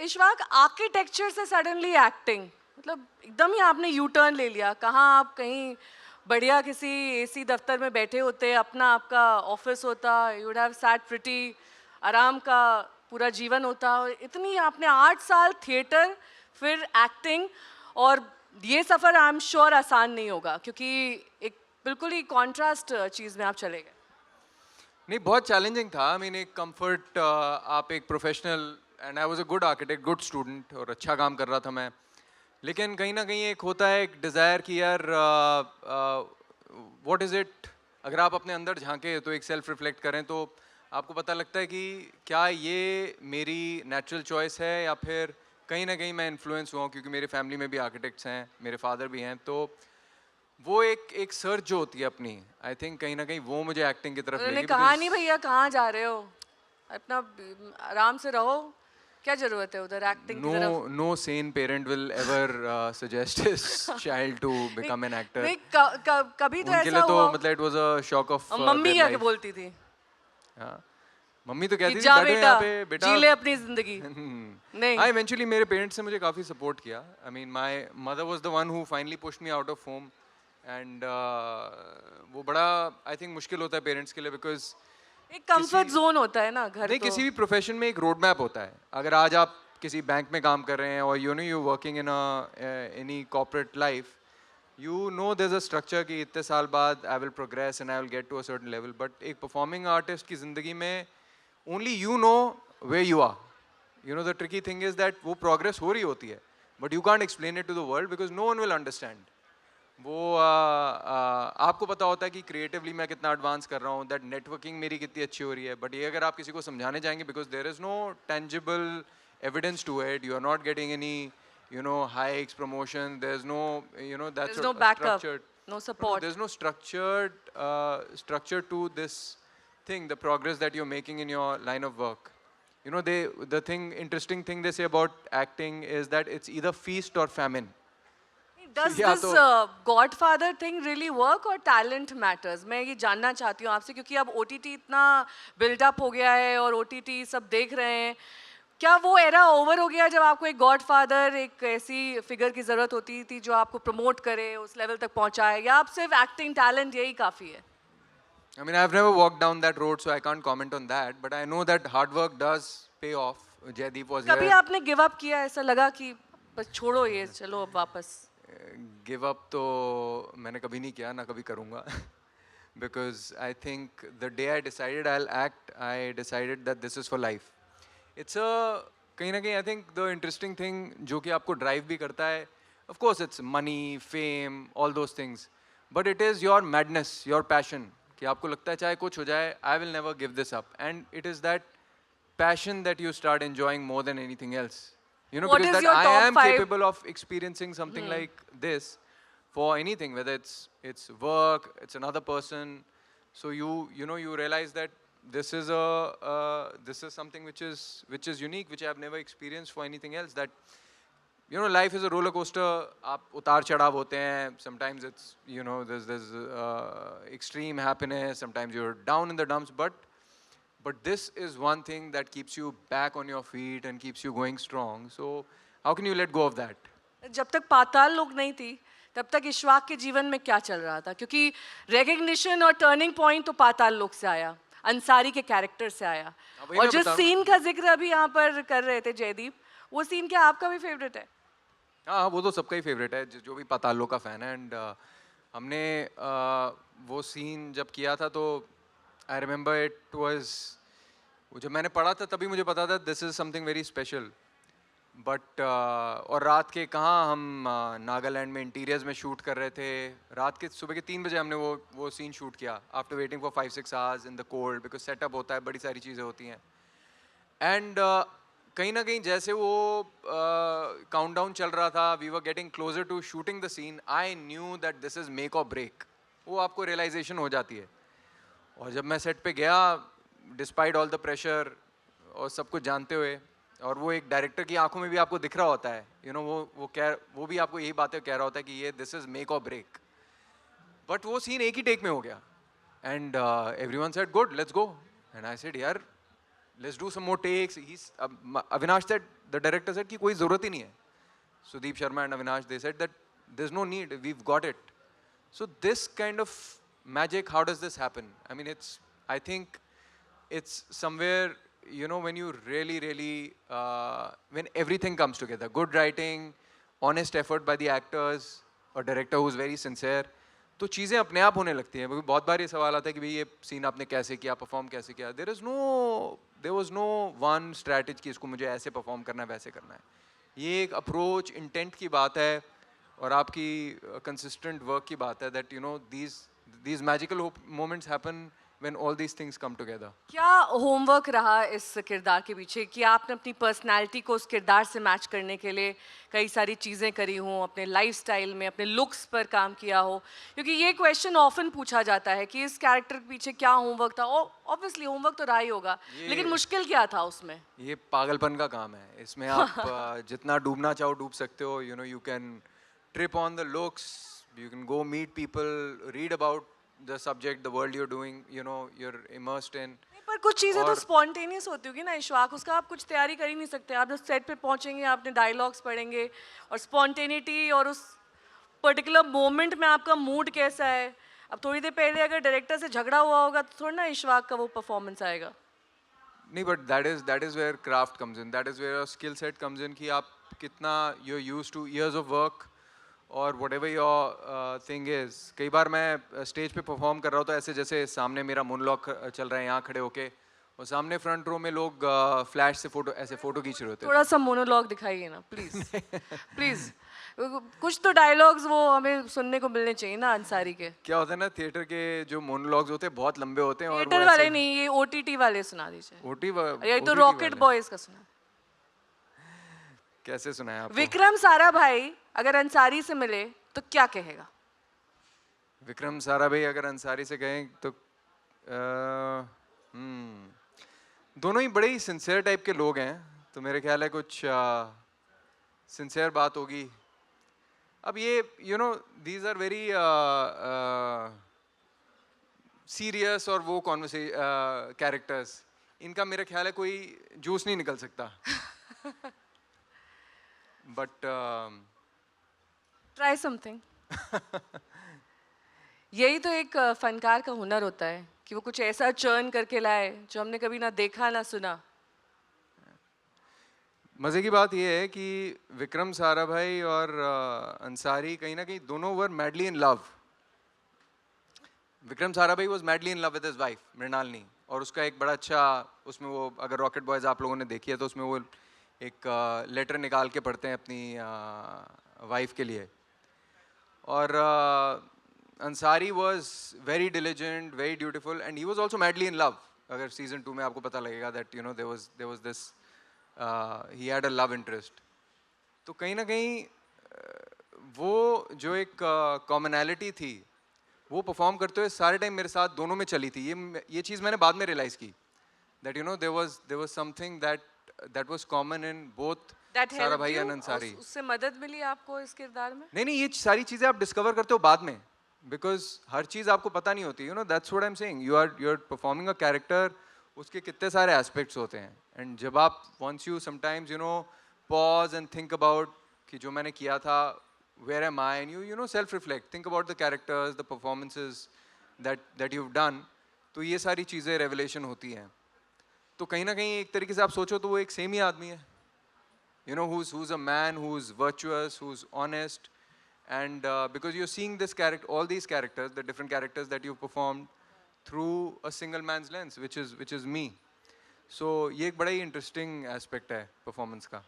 Ishfaq, architecture से suddenly acting, मतलब एकदम ही आपने यू टर्न ले लिया। कहाँ आप कहीं बढ़िया किसी एसी दफ्तर में बैठे होते, अपना आपका ऑफिस होता, you would have sat pretty, आराम का पूरा जीवन होता, और इतनी आपने 8 साल थिएटर फिर एक्टिंग, और ये सफ़र आई एम श्योर आसान नहीं होगा, क्योंकि एक बिल्कुल ही कॉन्ट्रास्ट चीज़ में आप चले गए। नहीं, बहुत चैलेंजिंग था। आई मीन एक कंफर्ट, आप एक professional, and I was a good architect, good student, और अच्छा काम कर रहा था मैं। लेकिन कहीं ना कहीं एक होता है एक डिज़ायर कि यार व्हाट इज़ इट। अगर आप अपने अंदर झांके तो एक सेल्फ रिफ्लेक्ट करें तो आपको पता लगता है कि क्या ये मेरी नेचुरल चॉइस है या फिर कहीं ना कहीं मैं इन्फ्लुएंस हुआ हूँ, क्योंकि मेरे फैमिली में भी आर्किटेक्ट्स हैं, मेरे फादर भी हैं। तो वो एक सर्च जो होती है अपनी, आई थिंक कहीं ना कहीं वो मुझे एक्टिंग की तरफ ले उन्होंने गई। कहा बिकॉज नहीं भैया कहाँ जा रहे हो, अपना आराम से रहो, क्या जरूरत है उधर एक्टिंग की तरफ। no sane parent will ever suggest his child to नहीं, become an actor. नहीं कभी तो उनके ऐसा लिए तो हुआ। मतलब it was a shock of और मम्मी their क्या life. बोलती थी हाँ, मम्मी तो कि कहती थी जा बैठो बेटा, यहाँ पे बेटा, जी ले अपनी जिंदगी। नहीं, हाँ इवेंचुअली मेरे पेरेंट्स ने मुझे काफ़ी सपोर्ट किया। I mean my mother was the one who finally pushed me out of home, and वो बड़ा आई थिंक मुश्किल होता है पेरेंट्स के लिए, बिकॉज एक कंफर्ट जोन होता है ना घर नहीं, तो। किसी भी प्रोफेशन में एक रोड मैप होता है। अगर आज आप किसी बैंक में काम कर रहे हैं और you working in any corporate life, you know there is a structure कि इतने साल बाद I will progress and I will get to a certain level. But एक परफॉर्मिंग आर्टिस्ट की ज़िंदगी में only you know way you are. You know the tricky thing is that वो progress हो रही होती है, but you can't explain it to the world because no one will understand. वो आपको पता होता है कि क्रिएटिवली मैं कितना एडवांस कर रहा हूँ, दैट नेटवर्किंग मेरी कितनी अच्छी हो रही है, बट ये अगर आप किसी को समझाने जाएंगे, because there is no tangible evidence to it, you are not getting any hikes, promotion, there is no there that is no backup, structured, no no, support. there's no structure to this thing, the progress that you're making in your line of work. The interesting thing they say about acting is that it's either feast or famine. Does या this तो Godfather thing really work or talent matters? मैं ये जानना चाहती हूँ आपसे, क्योंकि अब OTT इतना बिल्डअप हो गया है और OTT सब देख रहे हैं। क्या वो एरा ओवर हो गया जब आपको एक गॉडफादर, एक ऐसी फिगर की ज़रूरत होती थी जो आपको प्रमोट करे, उस लेवल तक पहुंचाए, या आप सिर्फ एक्टिंग टैलेंट यही काफ़ी है? I mean, I've never walked down that road, so I can't comment on that. But I know that hard work does pay off. Jaideep was कभी here. आपने गिव अप किया, ऐसा लगा कि बस छोड़ो ये, चलो अब वापस? Give up तो मैंने कभी नहीं किया, ना कभी करूँगा. Because I think the day I decided I'll act, I decided that this is for life. It's a कहीं ना कहीं I think the interesting thing जो कि आपको drive भी करता है, of course it's money, fame, all those things. But it is your madness, your passion. कि आपको लगता है चाहे कुछ हो जाए, I will never give this up. And it is that passion that you start enjoying more than anything else. What Because is that your I top am 5? capable of experiencing something like this for anything, whether it's work, it's another person. So you realize that this is this is something which is unique, which I have never experienced for anything else. That life is a roller coaster. आप उतार चढ़ाव होते हैं. Sometimes it's there's extreme happiness. Sometimes you're down in the dumps, but this is one thing that keeps you back on your feet and keeps you going strong. So how can you let go of that? जब तक पाताल लोक नहीं थी, तब तक इशफाक के जीवन में क्या चल रहा था? क्योंकि रिकग्निशन और टर्निंग पॉइंट तो पाताल लोक से आया, अंसारी के कैरेक्टर से आया। और जिस सीन का जिक्र अभी यहाँ पर कर रहे थे जयदीप, वो सीन क्या आपका भी फेवरेट है? हाँ, वो तो सबका ही फेवरेट है, जो भी पाताल लोक का फैन है। एंड हमने वो सीन जब किया था तो आई रिमेंबर इट वाज, जब मैंने पढ़ा था तभी मुझे पता था this is something very special. But और रात के कहाँ हम नागालैंड में इंटीरियर्स में शूट कर रहे थे। रात के सुबह के 3 बजे हमने वो सीन शूट किया, after waiting for 5-6 hours in the cold, because setup होता है, बड़ी सारी चीज़ें होती हैं। एंड कहीं ना कहीं जैसे वो काउंटडाउन चल रहा था, we were getting closer to shooting the scene, I knew that this is make or break. वो आपको रियलाइजेशन हो जाती है। और जब मैं सेट पे गया, डिस्पाइट ऑल द प्रेशर और सब कुछ जानते हुए, और वो एक डायरेक्टर की आंखों में भी आपको दिख रहा होता है, वो भी आपको यही बातें कह रहा होता है कि ये this is make or break. But वो सीन एक ही टेक में हो गया, and everyone said good, let's go. And I said यार, let's do some more takes. Avinash said, the director said कि कोई ज़रूरत ही नहीं है. Sudeep Sharma and Avinash, they said that there's no need, we've got it. So this kind of magic, how does this happen? I mean, I think it's somewhere, you know, when you really, when everything comes together, good writing, honest effort by the actors, or director who's very sincere, तो चीज़ें अपने आप होने लगती हैं. बहुत बार ये सवाल आता है कि भाई ये सीन आपने कैसे किया, परफॉर्म कैसे किया. There was no one strategy कि इसको मुझे ऐसे परफॉर्म करना है, वैसे करना है. ये एक अप्रोच, इंटेंट की बात है और आपकी कंसिस्टेंट वर्क की बात है. That you no these magical moments happen when all these things come together. क्या होमवर्क रहा इस किरदार के पीछे कि आपने अपनी पर्सनालिटी को उस किरदार से मैच करने के लिए कई सारी चीज़ें करी हों, अपने लाइफस्टाइल में, अपने लुक्स पर काम किया हो? क्योंकि ये क्वेश्चन ऑफन पूछा जाता है कि इस कैरेक्टर के पीछे क्या होमवर्क था. ऑब्वियसली होमवर्क तो रहा ही होगा, लेकिन मुश्किल क्या था उसमें? ये पागलपन का काम है. इसमें आप जितना डूबना चाहो डूब सकते हो. You know, you can trip on the looks, you can go meet people, read about the subject, the world you're doing, you know, you're immersed in. पर कुछ चीज़ें तो और- स्पॉन्टेनियस होती होगी ना इशफाक, उसका आप कुछ तैयारी कर ही नहीं सकते. आप जब सेट पे पहुंचेंगे, आपने डायलॉग्स पढ़ेंगे और स्पॉन्टेनिटी और उस पर्टिकुलर मोमेंट में आपका मूड कैसा है. अब थोड़ी देर पहले अगर डायरेक्टर से झगड़ा हुआ होगा तो थोड़ा ना इशफाक का वो परफॉर्मेंस आएगा. नहीं, but that is where craft comes in. That is where your skill set comes in कि आप कितना you're used to years of work और whatever your thing is. कई बार मैं स्टेज पे परफॉर्म कर रहा हूँ तो ऐसे जैसे सामने मेरा मोनोलॉग चल रहा है यहाँ खड़े होके, और सामने फ्रंट रो में लोग फ्लैश से फोटो खींच रहे होते हैं. थोड़ा सा मोनोलॉग दिखाइए ना प्लीज. प्लीज कुछ तो डायलॉग्स वो हमें सुनने को मिलने चाहिए ना अंसारी के. क्या होता है ना, थिएटर के जो मोनोलॉग्स होते हैं बहुत लंबे होते हैं. और थिएटर वाले नहीं, ये ओटीटी वाले सुना दीजिए. ये तो रॉकेट बॉयज का सुना. कैसे सुनाया आपको? विक्रम साराभाई अगर अंसारी से मिले तो क्या कहेगा? विक्रम साराभाई अगर अंसारी से कहें तो दोनों ही बड़े ही सिंसियर टाइप के लोग हैं, तो मेरे ख्याल है कुछ सिंसियर बात होगी. अब ये you know these are very serious और वो कैरेक्टर्स, इनका मेरे ख्याल है कोई जूस नहीं निकल सकता. But try something. यही तो एक फनकार का हुनर होता है कि वो कुछ ऐसा चर्न करके लाए जो हमने कभी ना देखा ना सुना. मज़े की बात यह है कि विक्रम साराभाई और अंसारी कहीं ना कहीं दोनों were madly in love. Vikram Sarabhai was madly in love with his wife Mrinalini, और उसका एक बड़ा अच्छा उसमें वो, अगर रॉकेट बॉयज आप लोगों ने देखी है तो उसमें वो एक लेटर निकाल के पढ़ते हैं अपनी वाइफ के लिए. और Ansari was very diligent, very dutiful, and he was also madly in love. अगर सीजन 2 में आपको पता लगेगा that you know there was this he had a love interest. तो कहीं ना कहीं वो जो एक कॉमनैलिटी थी वो परफॉर्म करते हुए सारे टाइम मेरे साथ दोनों में चली थी. ये चीज़ मैंने बाद में रियलाइज़ की that you know there was something that was common in both Sarabhai and Ansari. उससे मदद मिली आपको इस किरदार में? नहीं, ये सारी चीज़ें आप डिस्कवर करते हो बाद में, बिकॉज हर चीज़ आपको पता नहीं होती. You know that's what I am saying. You are performing a character, उसके कितने सारे एस्पेक्ट्स होते हैं. एंड जब आप once you sometimes you know pause and think about कि जो मैंने किया था, where am I, and you know self reflect, think about the characters, the performances that you have done, तो ये सारी चीज़ें रेवलेशन होती हैं. तो कहीं ना कहीं एक तरीके से आप सोचो तो वो एक सेम ही आदमी है. You know, who's a man who's virtuous, who's honest, and because you're seeing this character, all these characters, the different characters that you've performed through a single man's lens, which is me. So ये एक बड़ा ही interesting aspect है performance का.